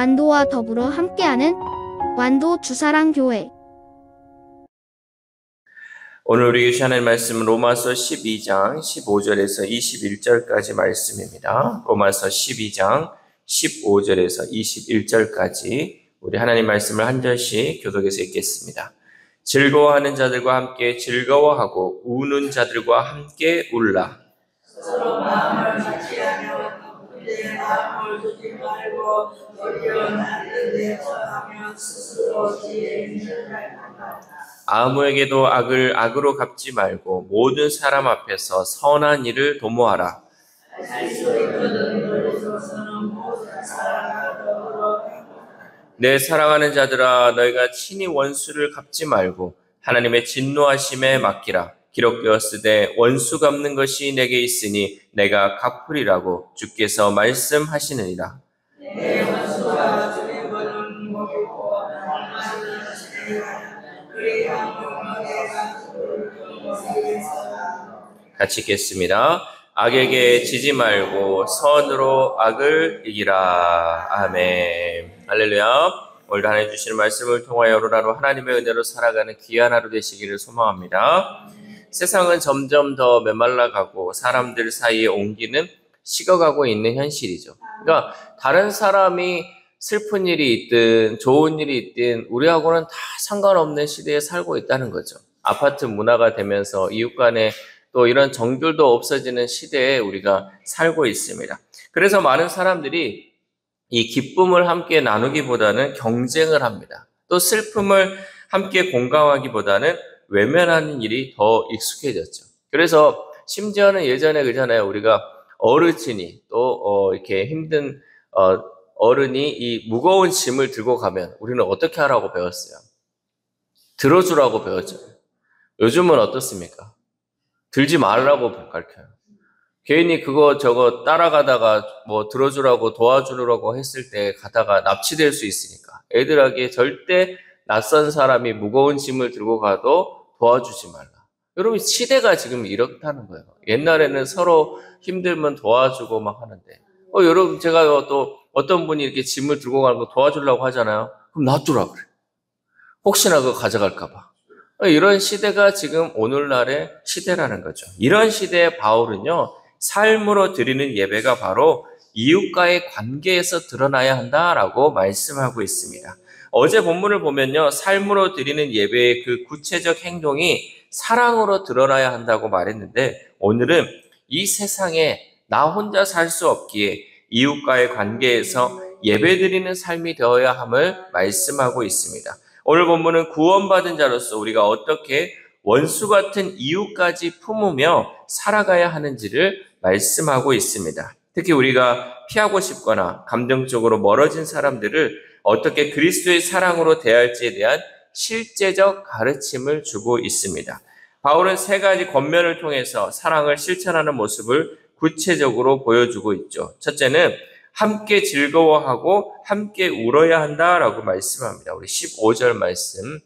완도와 더불어 함께하는 완도 주사랑교회. 오늘 우리 교시 하나님 말씀은 로마서 12장 15절에서 21절까지 말씀입니다. 로마서 12장 15절에서 21절까지 우리 하나님 말씀을 한 절씩 교독해서 읽겠습니다. 즐거워하는 자들과 함께 즐거워하고 우는 자들과 함께 울라. 서로 마음을 같이하며 그들의 마음을 두지 말고 어려운 안들에 처하며 스스로 지혜 있는 할만하다. 아무에게도 악을 악으로 갚지 말고 모든 사람 앞에서 선한 일을 도모하라. 할 수 있거든 너희로서는 모든 사람과 더불어 내 사랑하는 자들아, 너희가 친히 원수를 갚지 말고 하나님의 진노하심에 맡기라. 기록되었으되 원수 갚는 것이 내게 있으니 내가 갚으리라고 주께서 말씀하시느니라. 내 원수가 주의 벌은 먹이고 얼마나 지내가냐 그리하여 너희가 주를 먹이겠어. 같이 읽겠습니다. 악에게 지지 말고 선으로 악을 이기라. 아멘. 할렐루야. 오늘도 하나님 주시는 말씀을 통하여 오늘하루 하나님의 은혜로 살아가는 귀한 하루 되시기를 소망합니다. 세상은 점점 더 메말라가고 사람들 사이에 온기는 식어가고 있는 현실이죠. 그러니까 다른 사람이 슬픈 일이 있든 좋은 일이 있든 우리하고는 다 상관없는 시대에 살고 있다는 거죠. 아파트 문화가 되면서 이웃 간에 또 이런 정들도 없어지는 시대에 우리가 살고 있습니다. 그래서 많은 사람들이 이 기쁨을 함께 나누기보다는 경쟁을 합니다. 또 슬픔을 함께 공감하기보다는 외면하는 일이 더 익숙해졌죠. 그래서 심지어는 예전에 그잖아요. 우리가 어르신이 또 이렇게 힘든 어른이 이 무거운 짐을 들고 가면 우리는 어떻게 하라고 배웠어요? 들어주라고 배웠죠. 요즘은 어떻습니까? 들지 말라고 가르쳐요. 괜히 그거 저거 따라가다가 뭐 들어주라고 도와주라고 했을 때 가다가 납치될 수 있으니까 애들에게 절대 낯선 사람이 무거운 짐을 들고 가도 도와주지 말라. 여러분 시대가 지금 이렇다는 거예요. 옛날에는 서로 힘들면 도와주고 막 하는데 여러분 제가 또 어떤 분이 이렇게 짐을 들고 가는 거 도와주려고 하잖아요. 그럼 놔두라 그래. 혹시나 그거 가져갈까 봐. 이런 시대가 지금 오늘날의 시대라는 거죠. 이런 시대에 바울은요. 삶으로 드리는 예배가 바로 이웃과의 관계에서 드러나야 한다라고 말씀하고 있습니다. 어제 본문을 보면요. 삶으로 드리는 예배의 그 구체적 행동이 사랑으로 드러나야 한다고 말했는데 오늘은 이 세상에 나 혼자 살 수 없기에 이웃과의 관계에서 예배드리는 삶이 되어야 함을 말씀하고 있습니다. 오늘 본문은 구원받은 자로서 우리가 어떻게 원수 같은 이웃까지 품으며 살아가야 하는지를 말씀하고 있습니다. 특히 우리가 피하고 싶거나 감정적으로 멀어진 사람들을 어떻게 그리스도의 사랑으로 대할지에 대한 실제적 가르침을 주고 있습니다. 바울은 세 가지 권면을 통해서 사랑을 실천하는 모습을 구체적으로 보여주고 있죠. 첫째는 함께 즐거워하고 함께 울어야 한다라고 말씀합니다. 우리 15절 말씀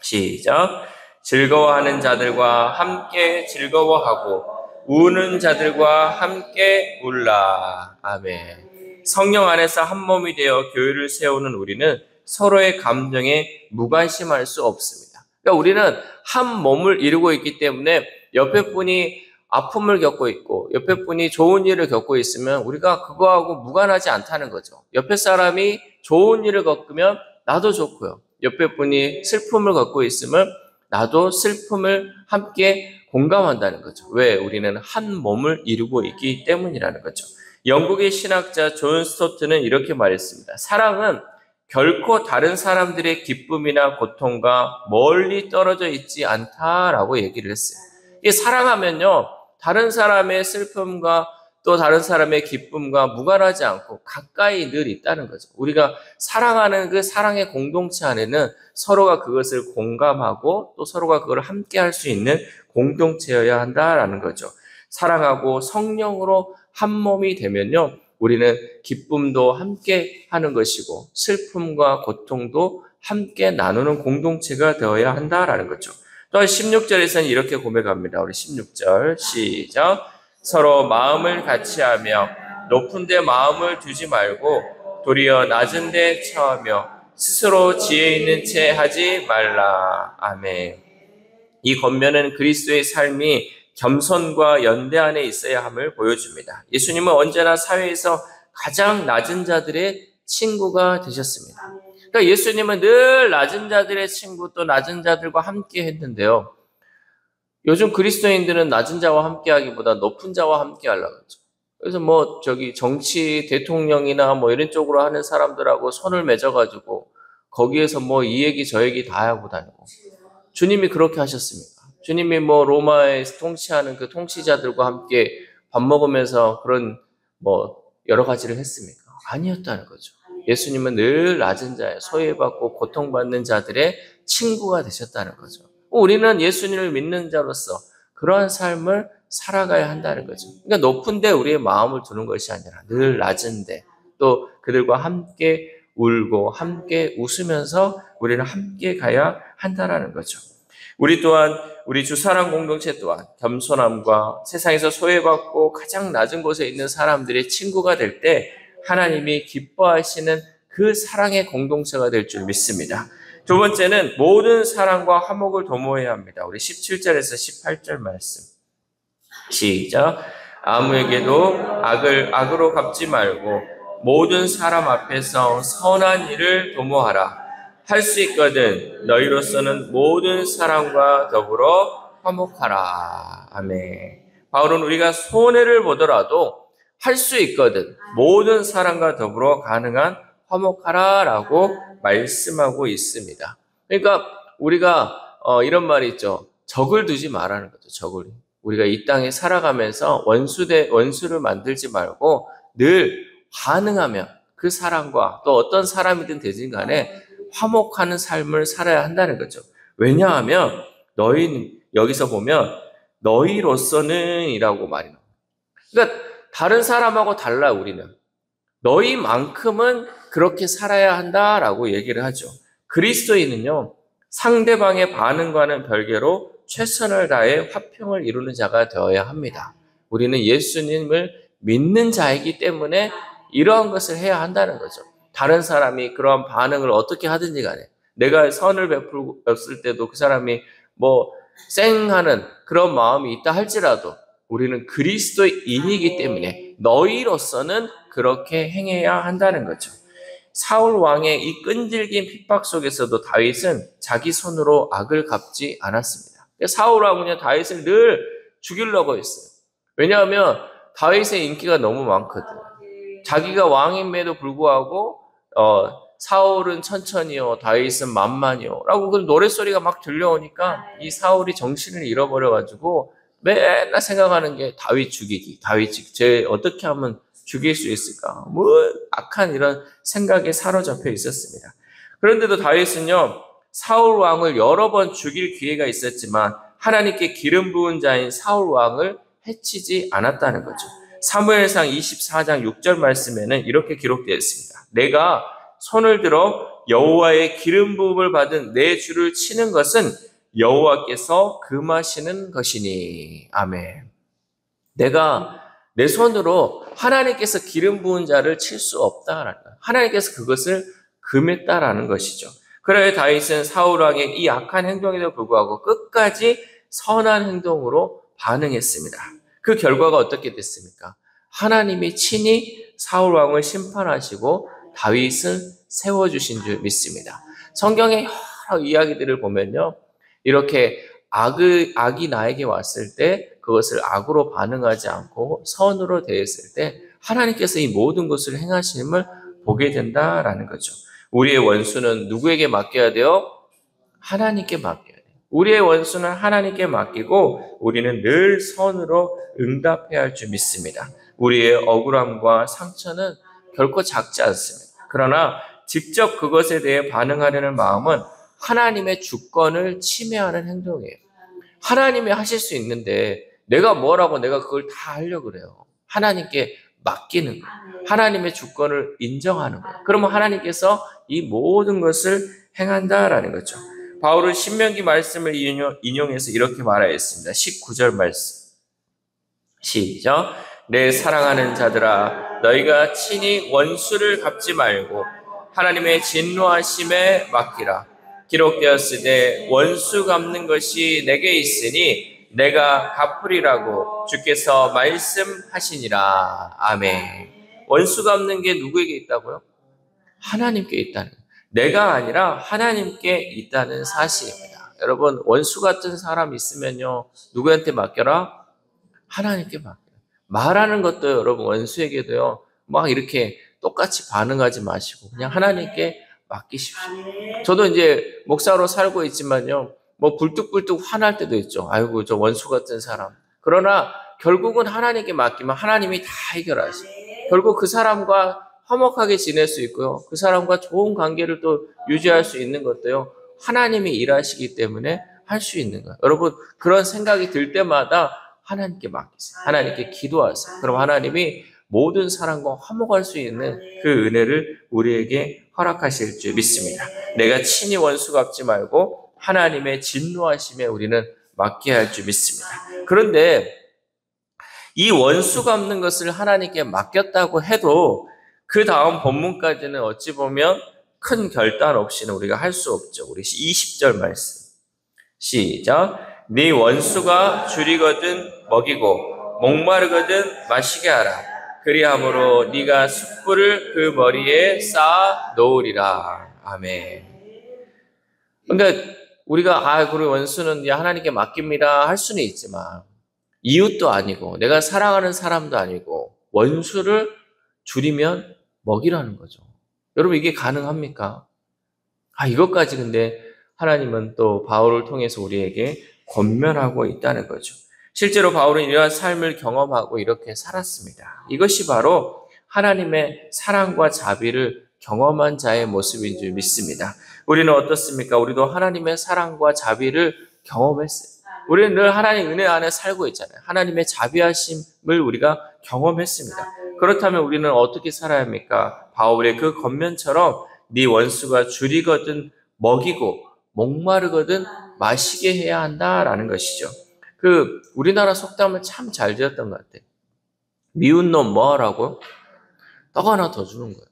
시작. 즐거워하는 자들과 함께 즐거워하고 우는 자들과 함께 울라. 아멘. 성령 안에서 한 몸이 되어 교회를 세우는 우리는 서로의 감정에 무관심할 수 없습니다. 그러니까 우리는 한 몸을 이루고 있기 때문에 옆에 분이 아픔을 겪고 있고 옆에 분이 좋은 일을 겪고 있으면 우리가 그거하고 무관하지 않다는 거죠. 옆에 사람이 좋은 일을 겪으면 나도 좋고요. 옆에 분이 슬픔을 겪고 있으면 나도 슬픔을 함께 공감한다는 거죠. 왜? 우리는 한 몸을 이루고 있기 때문이라는 거죠. 영국의 신학자 존 스토트는 이렇게 말했습니다. 사랑은 결코 다른 사람들의 기쁨이나 고통과 멀리 떨어져 있지 않다라고 얘기를 했어요. 이 사랑하면요, 다른 사람의 슬픔과 또 다른 사람의 기쁨과 무관하지 않고 가까이 늘 있다는 거죠. 우리가 사랑하는 그 사랑의 공동체 안에는 서로가 그것을 공감하고 또 서로가 그걸 함께 할 수 있는 공동체여야 한다라는 거죠. 사랑하고 성령으로 한 몸이 되면요, 우리는 기쁨도 함께 하는 것이고 슬픔과 고통도 함께 나누는 공동체가 되어야 한다라는 거죠. 또한 16절에서는 이렇게 고백합니다. 우리 16절 시작. 서로 마음을 같이하며 높은 데 마음을 두지 말고 도리어 낮은 데 처하며 스스로 지혜 있는 채 하지 말라. 아멘. 이 권면은 그리스도의 삶이 겸손과 연대 안에 있어야 함을 보여줍니다. 예수님은 언제나 사회에서 가장 낮은 자들의 친구가 되셨습니다. 그러니까 예수님은 늘 낮은 자들의 친구, 또 낮은 자들과 함께 했는데요. 요즘 그리스도인들은 낮은 자와 함께 하기보다 높은 자와 함께 하려고 하죠. 그래서 정치 대통령이나 이런 쪽으로 하는 사람들하고 손을 맺어가지고 거기에서 이 얘기 저 얘기 다 하고 다니고. 주님이 그렇게 하셨습니까? 주님이 로마에 통치하는 그 통치자들과 함께 밥 먹으면서 그런 여러 가지를 했습니까? 아니었다는 거죠. 예수님은 늘 낮은 자에 소외받고 고통받는 자들의 친구가 되셨다는 거죠. 우리는 예수님을 믿는 자로서 그러한 삶을 살아가야 한다는 거죠. 그러니까 높은 데 우리의 마음을 두는 것이 아니라 늘 낮은 데, 또 그들과 함께 울고 함께 웃으면서 우리는 함께 가야 한다는 거죠. 우리 또한 우리 주사랑 공동체 또한 겸손함과 세상에서 소외받고 가장 낮은 곳에 있는 사람들의 친구가 될 때 하나님이 기뻐하시는 그 사랑의 공동체가 될 줄 믿습니다. 두 번째는 모든 사랑과 화목을 도모해야 합니다. 우리 17절에서 18절 말씀. 시작. 아무에게도 악을 악으로 갚지 말고 모든 사람 앞에서 선한 일을 도모하라. 할 수 있거든 너희로서는 모든 사람과 더불어 화목하라. 아멘. 바울은 우리가 손해를 보더라도 할 수 있거든 모든 사람과 더불어 가능한 화목하라라고 말씀하고 있습니다. 그러니까 우리가 이런 말이 있죠. 적을 두지 말라는 거죠. 적을. 우리가 이 땅에 살아가면서 원수를 만들지 말고 늘 가능하면 그 사람과 또 어떤 사람이든 되든 간에 화목하는 삶을 살아야 한다는 거죠. 왜냐하면 여기서 보면 너희로서는 이라고 말이 나와요. 그러니까 다른 사람하고 달라 우리는. 너희만큼은 그렇게 살아야 한다라고 얘기를 하죠. 그리스도인은요. 상대방의 반응과는 별개로 최선을 다해 화평을 이루는 자가 되어야 합니다. 우리는 예수님을 믿는 자이기 때문에 이러한 것을 해야 한다는 거죠. 다른 사람이 그러한 반응을 어떻게 하든지 간에 내가 선을 베풀었을 때도 그 사람이 쌩하는 그런 마음이 있다 할지라도 우리는 그리스도인이기 때문에 너희로서는 그렇게 행해야 한다는 거죠. 사울 왕의 이 끈질긴 핍박 속에서도 다윗은 자기 손으로 악을 갚지 않았습니다. 사울 왕은 다윗을 늘 죽이려고 했어요. 왜냐하면 다윗의 인기가 너무 많거든. 자기가 왕임에도 불구하고 사울은 천천히요, 다윗은 만만히요 라고 그 노랫소리가 막 들려오니까 이 사울이 정신을 잃어버려가지고 맨날 생각하는 게 다윗 죽이기, 쟤 어떻게 하면 죽일 수 있을까? 악한 이런 생각에 사로잡혀 있었습니다. 그런데도 다윗은요, 사울 왕을 여러 번 죽일 기회가 있었지만 하나님께 기름 부은 자인 사울 왕을 해치지 않았다는 거죠. 사무엘상 24장 6절 말씀에는 이렇게 기록되어 있습니다. 내가 손을 들어 여호와의 기름 부음을 받은 내 주를 치는 것은 여호와께서 금하시는 것이니. 아멘. 내가 내 손으로 하나님께서 기름 부은 자를 칠 수 없다라는 거예요. 하나님께서 그것을 금했다라는 것이죠. 그래 다윗은 사울 왕의 이 악한 행동에도 불구하고 끝까지 선한 행동으로 반응했습니다. 그 결과가 어떻게 됐습니까? 하나님이 친히 사울 왕을 심판하시고 다윗을 세워주신 줄 믿습니다. 성경의 여러 이야기들을 보면요, 이렇게 악이 나에게 왔을 때 그것을 악으로 반응하지 않고 선으로 대했을 때 하나님께서 이 모든 것을 행하심을 보게 된다라는 거죠. 우리의 원수는 누구에게 맡겨야 돼요? 하나님께 맡겨야 돼요. 우리의 원수는 하나님께 맡기고 우리는 늘 선으로 응답해야 할 줄 믿습니다. 우리의 억울함과 상처는 결코 작지 않습니다. 그러나 직접 그것에 대해 반응하려는 마음은 하나님의 주권을 침해하는 행동이에요. 하나님이 하실 수 있는데 내가 그걸 다 하려고 그래요. 하나님께 맡기는 거예요. 하나님의 주권을 인정하는 거예요. 그러면 하나님께서 이 모든 것을 행한다라는 거죠. 바울은 신명기 말씀을 인용해서 이렇게 말하였습니다. 19절 말씀. 시작. 내 사랑하는 자들아, 너희가 친히 원수를 갚지 말고 하나님의 진노하심에 맡기라. 기록되었으되 원수 갚는 것이 내게 있으니 내가 갚으리라고 주께서 말씀하시니라. 아멘. 원수 갚는 게 누구에게 있다고요? 하나님께 있다는 거예요. 내가 아니라 하나님께 있다는 사실입니다. 여러분, 원수 같은 사람 있으면요, 누구한테 맡겨라? 하나님께 맡겨라. 말하는 것도 여러분, 원수에게도요, 막 이렇게 똑같이 반응하지 마시고 그냥 하나님께 맡기십시오. 저도 이제 목사로 살고 있지만요, 뭐 불뚝불뚝 화날 때도 있죠. 아이고, 저 원수 같은 사람. 그러나 결국은 하나님께 맡기면 하나님이 다 해결하시죠. 결국 그 사람과 화목하게 지낼 수 있고요, 그 사람과 좋은 관계를 또 유지할 수 있는 것도요, 하나님이 일하시기 때문에 할 수 있는 거예요. 여러분, 그런 생각이 들 때마다 하나님께 맡기세요. 하나님께 기도하세요. 그럼 하나님이 모든 사람과 화목할 수 있는 그 은혜를 우리에게 허락하실 줄 믿습니다. 내가 친히 원수 갚지 말고 하나님의 진노하심에 우리는 맡게 할 줄 믿습니다. 그런데 이 원수 갚는 것을 하나님께 맡겼다고 해도 그 다음 본문까지는 어찌 보면 큰 결단 없이는 우리가 할 수 없죠. 우리 20절 말씀. 시작. 네 원수가 줄이거든 먹이고 목마르거든 마시게 하라. 그리함으로 네가 숯불을 그 머리에 쌓아 놓으리라. 아멘. 그러니까 우리가 그리고 원수는 하나님께 맡깁니다 할 수는 있지만 이웃도 아니고 내가 사랑하는 사람도 아니고 원수를 줄이면 먹이라는 거죠. 여러분, 이게 가능합니까? 이것까지 근데 하나님은 또 바울을 통해서 우리에게 권면하고 있다는 거죠. 실제로 바울은 이러한 삶을 경험하고 이렇게 살았습니다. 이것이 바로 하나님의 사랑과 자비를 경험한 자의 모습인 줄 믿습니다. 우리는 어떻습니까? 우리도 하나님의 사랑과 자비를 경험했어요. 우리는 늘 하나님의 은혜 안에 살고 있잖아요. 하나님의 자비하심을 우리가 경험했습니다. 그렇다면 우리는 어떻게 살아야 합니까? 바울의 그 겉면처럼 네 원수가 줄이거든 먹이고 목마르거든 마시게 해야 한다라는 것이죠. 우리나라 속담을 참 잘 지었던 것 같아요. 미운 놈 뭐 하라고? 떡 하나 더 주는 거예요.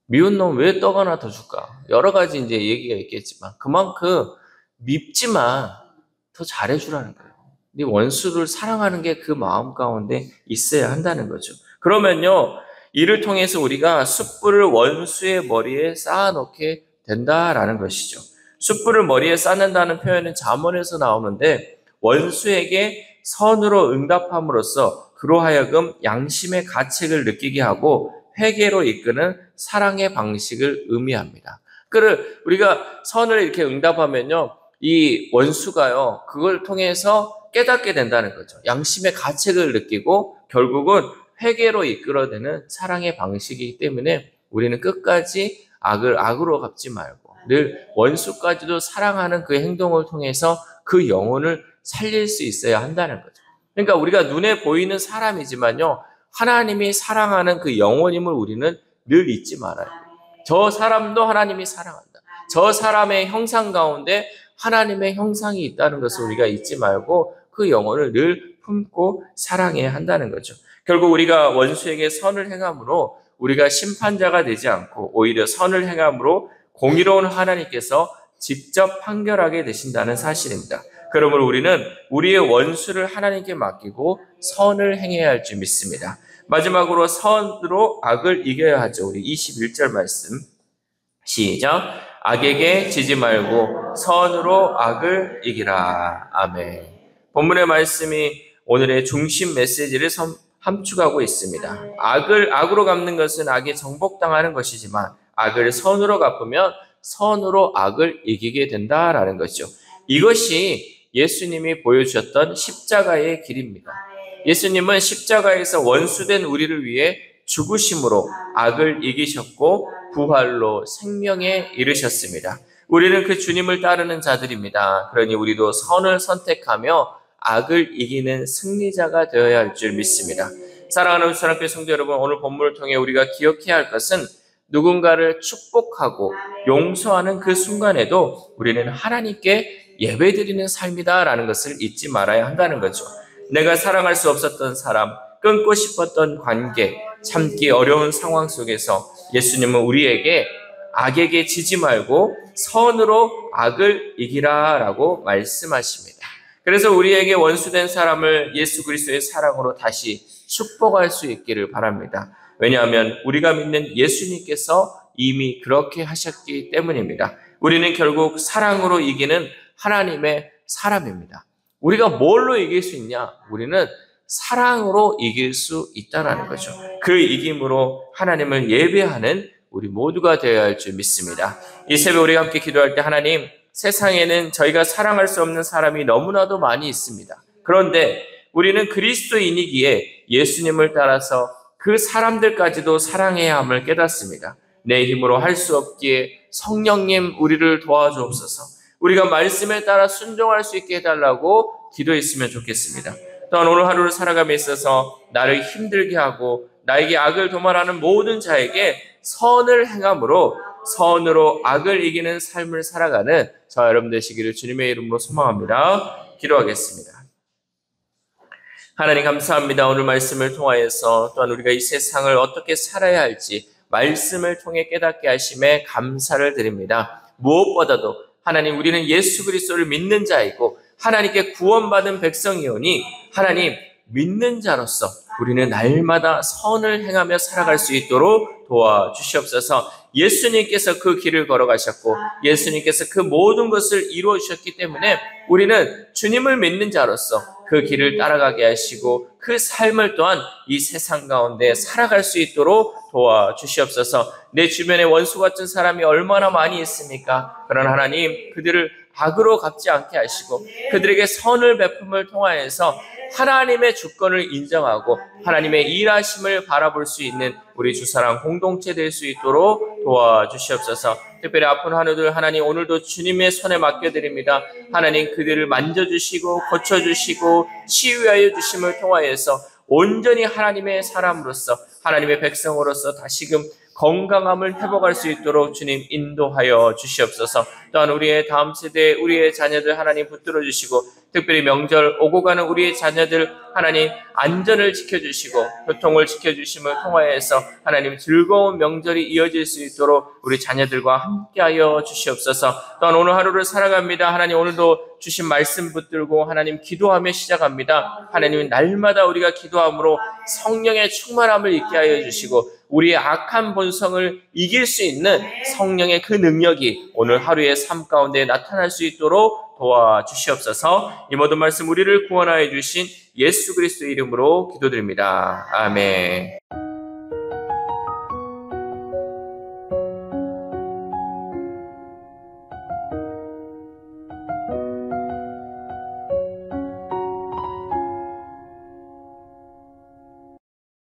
미운 놈 왜 떡 하나 더 줄까? 여러 가지 이제 얘기가 있겠지만 그만큼 밉지만 더 잘해주라는 거예요. 네 원수를 사랑하는 게 그 마음 가운데 있어야 한다는 거죠. 그러면요, 이를 통해서 우리가 숯불을 원수의 머리에 쌓아놓게 된다라는 것이죠. 숯불을 머리에 쌓는다는 표현은 잠언에서 나오는데 원수에게 선으로 응답함으로써 그로 하여금 양심의 가책을 느끼게 하고 회개로 이끄는 사랑의 방식을 의미합니다. 우리가 선을 이렇게 응답하면요, 이 원수가요, 그걸 통해서 깨닫게 된다는 거죠. 양심의 가책을 느끼고 결국은 회개로 이끌어내는 사랑의 방식이기 때문에 우리는 끝까지 악을 악으로 갚지 말고 늘 원수까지도 사랑하는 그 행동을 통해서 그 영혼을 살릴 수 있어야 한다는 거죠. 그러니까 우리가 눈에 보이는 사람이지만요, 하나님이 사랑하는 그 영혼임을 우리는 늘 잊지 말아요. 저 사람도 하나님이 사랑한다. 저 사람의 형상 가운데 하나님의 형상이 있다는 것을 우리가 잊지 말고 그 영혼을 늘 품고 사랑해야 한다는 거죠. 결국 우리가 원수에게 선을 행함으로 우리가 심판자가 되지 않고 오히려 선을 행함으로 공의로운 하나님께서 직접 판결하게 되신다는 사실입니다. 그러므로 우리는 우리의 원수를 하나님께 맡기고 선을 행해야 할 줄 믿습니다. 마지막으로 선으로 악을 이겨야 하죠. 우리 21절 말씀 시작. 악에게 지지 말고 선으로 악을 이기라. 아멘. 본문의 말씀이 오늘의 중심 메시지를 함축하고 있습니다. 악으로 갚는 것은 악에 정복당하는 것이지만 악을 선으로 갚으면 선으로 악을 이기게 된다라는 것이죠. 이것이 예수님이 보여주셨던 십자가의 길입니다. 예수님은 십자가에서 원수된 우리를 위해 죽으심으로 악을 이기셨고 부활로 생명에 이르셨습니다. 우리는 그 주님을 따르는 자들입니다. 그러니 우리도 선을 선택하며 악을 이기는 승리자가 되어야 할 줄 믿습니다. 사랑하는 사랑교회 성도 여러분, 오늘 본문을 통해 우리가 기억해야 할 것은 누군가를 축복하고 용서하는 그 순간에도 우리는 하나님께 예배드리는 삶이다라는 것을 잊지 말아야 한다는 거죠. 내가 사랑할 수 없었던 사람, 끊고 싶었던 관계, 참기 어려운 상황 속에서 예수님은 우리에게 악에게 지지 말고 선으로 악을 이기라 라고 말씀하십니다. 그래서 우리에게 원수된 사람을 예수 그리스도의 사랑으로 다시 축복할 수 있기를 바랍니다. 왜냐하면 우리가 믿는 예수님께서 이미 그렇게 하셨기 때문입니다. 우리는 결국 사랑으로 이기는 하나님의 사람입니다. 우리가 뭘로 이길 수 있냐? 우리는 사랑으로 이길 수 있다는 거죠. 그 이김으로 하나님을 예배하는 우리 모두가 되어야 할 줄 믿습니다. 이 새벽 우리가 함께 기도할 때 하나님, 세상에는 저희가 사랑할 수 없는 사람이 너무나도 많이 있습니다. 그런데 우리는 그리스도인이기에 예수님을 따라서 그 사람들까지도 사랑해야 함을 깨닫습니다. 내 힘으로 할 수 없기에 성령님 우리를 도와주옵소서. 우리가 말씀에 따라 순종할 수 있게 해달라고 기도했으면 좋겠습니다. 또한 오늘 하루를 살아감에 있어서 나를 힘들게 하고 나에게 악을 도말하는 모든 자에게 선을 행함으로 선으로 악을 이기는 삶을 살아가는 저와 여러분 되시기를 주님의 이름으로 소망합니다. 기도하겠습니다. 하나님 감사합니다. 오늘 말씀을 통하여서 또한 우리가 이 세상을 어떻게 살아야 할지 말씀을 통해 깨닫게 하심에 감사를 드립니다. 무엇보다도 하나님, 우리는 예수 그리스도를 믿는 자이고 하나님께 구원받은 백성이오니 하나님, 믿는 자로서 우리는 날마다 선을 행하며 살아갈 수 있도록 도와주시옵소서. 예수님께서 그 길을 걸어가셨고 예수님께서 그 모든 것을 이루어 주셨기 때문에 우리는 주님을 믿는 자로서 그 길을 따라가게 하시고 그 삶을 또한 이 세상 가운데 살아갈 수 있도록 도와주시옵소서. 내 주변에 원수 같은 사람이 얼마나 많이 있습니까? 그러나 하나님, 그들을 악으로 갚지 않게 하시고 그들에게 선을 베품을 통하여서 하나님의 주권을 인정하고 하나님의 일하심을 바라볼 수 있는 우리 주사랑 공동체 될 수 있도록 도와주시옵소서. 특별히 아픈 환우들 하나님, 오늘도 주님의 손에 맡겨드립니다. 하나님, 그들을 만져주시고 고쳐주시고 치유하여 주심을 통하여서 온전히 하나님의 사람으로서 하나님의 백성으로서 다시금 건강함을 회복할 수 있도록 주님 인도하여 주시옵소서. 또한 우리의 다음 세대, 우리의 자녀들 하나님 붙들어 주시고 특별히 명절 오고 가는 우리의 자녀들 하나님 안전을 지켜주시고 교통을 지켜주심을 통하여서 하나님 즐거운 명절이 이어질 수 있도록 우리 자녀들과 함께하여 주시옵소서. 또한 오늘 하루를 살아갑니다. 하나님, 오늘도 주신 말씀 붙들고 하나님 기도하며 시작합니다. 하나님, 날마다 우리가 기도함으로 성령의 충만함을 있게 하여 주시고 우리의 악한 본성을 이길 수 있는 성령의 그 능력이 오늘 하루의 삶 가운데 나타날 수 있도록 도와주시옵소서. 이 모든 말씀 우리를 구원하여 주신 예수 그리스도의 이름으로 기도드립니다. 아멘.